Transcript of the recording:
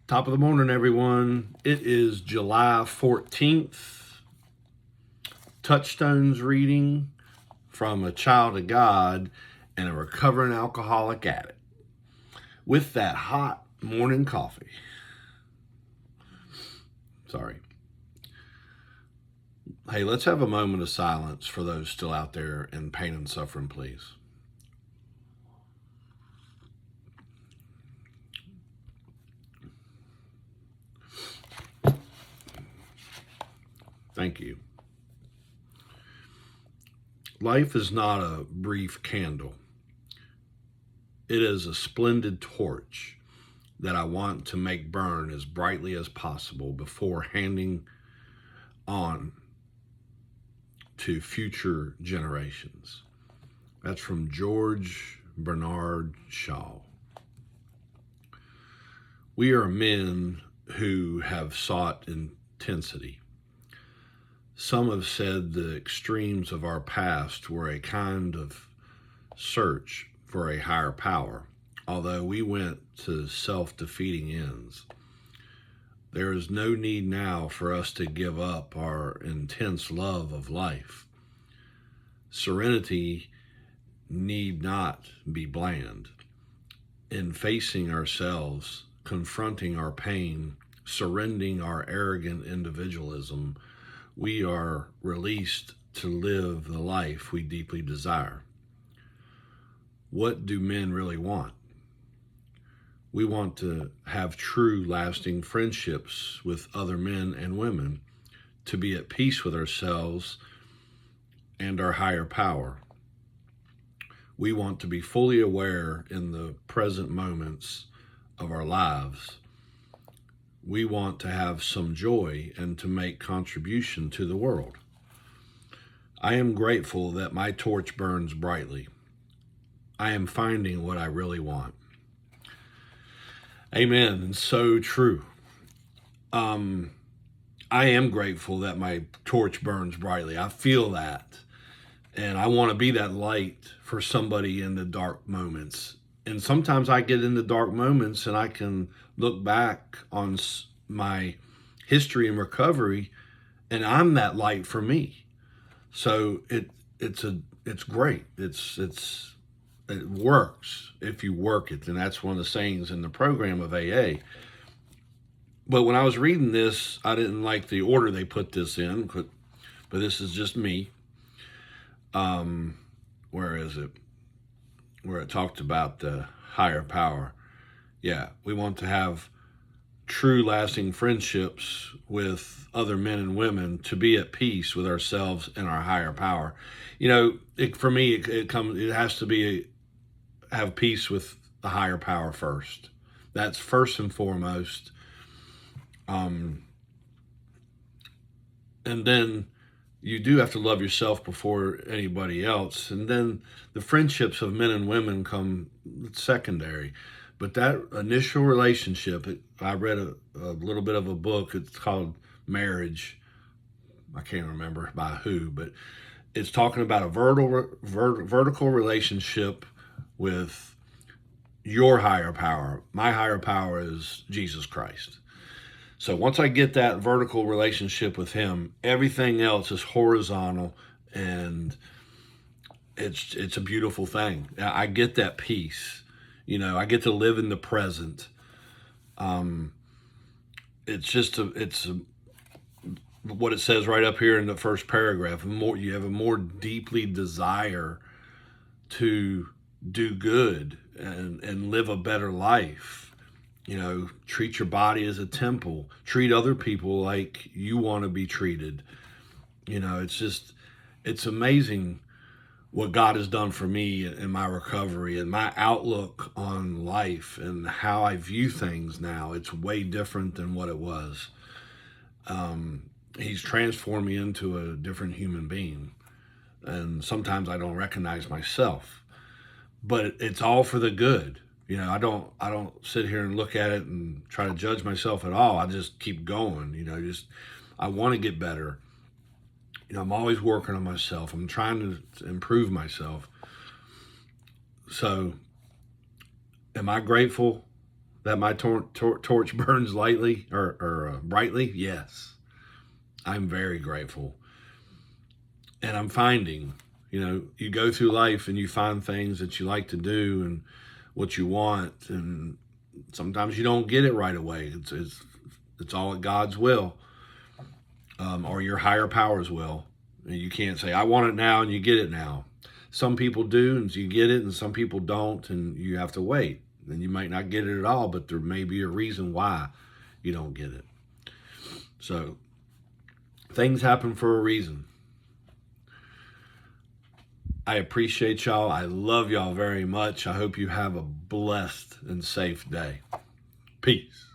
Top of the morning, everyone. It is July 14th. Touchstones reading from a child of God and a recovering alcoholic addict with that hot morning coffee. Sorry. Hey, let's have a moment of silence for those still out there in pain and suffering, please. Thank you. Life is not a brief candle. It is a splendid torch that I want to make burn as brightly as possible before handing on to future generations. That's from George Bernard Shaw. We are men who have sought intensity. Some have said the extremes of our past were a kind of search for a higher power, although we went to self-defeating ends. There is no need now for us to give up our intense love of life. Serenity need not be bland. In facing ourselves, confronting our pain, surrendering our arrogant individualism, we are released to live the life we deeply desire. What do men really want? We want to have true, lasting friendships with other men and women, to be at peace with ourselves and our higher power. We want to be fully aware in the present moments of our lives. We want to have some joy and to make contribution to the world. I am grateful that my torch burns brightly. I am finding what I really want. Amen. And so true. I am grateful that my torch burns brightly. I feel that. And I want to be that light for somebody in the dark moments. And sometimes I get into dark moments and I can look back on my history and recovery, and I'm that light for me. So it's great. It works if you work it, and that's one of the sayings in the program of AA. But when I was reading this, I didn't like the order they put this in, but this is just me. Where is it? Where it talked about the higher power. Yeah, we want to have true, lasting friendships with other men and women, to be at peace with ourselves and our higher power. You know, for me, it has to have peace with the higher power first. That's first and foremost. And then you do have to love yourself before anybody else. And then the friendships of men and women come secondary. But that initial relationship, I read a little bit of a book. It's called Marriage. I can't remember by who, but it's talking about a vertical relationship with your higher power. My higher power is Jesus Christ. So once I get that vertical relationship with him, everything else is horizontal, and it's a beautiful thing. I get that peace. You know, I get to live in the present. It's what it says right up here in the first paragraph. You have a more deeply desire to do good and live a better life. You know, treat your body as a temple. Treat other people like you want to be treated. You know, it's amazing what God has done for me in my recovery and my outlook on life and how I view things now. It's way different than what it was. He's transformed me into a different human being. And sometimes I don't recognize myself, but it's all for the good. You know, I don't sit here and look at it and try to judge myself at all. I just keep going, you know, I want to get better. You know, I'm always working on myself. I'm trying to improve myself. So am I grateful that my torch burns lightly or brightly? Yes. I'm very grateful. And I'm finding, you go through life and you find things that you like to do and what you want, and sometimes you don't get it right away. It's all at God's will, or your higher power's will. And you can't say, I want it now, and you get it now. Some people do, and you get it, and some people don't, and you have to wait. And you might not get it at all, but there may be a reason why you don't get it. So things happen for a reason. I appreciate y'all. I love y'all very much. I hope you have a blessed and safe day. Peace.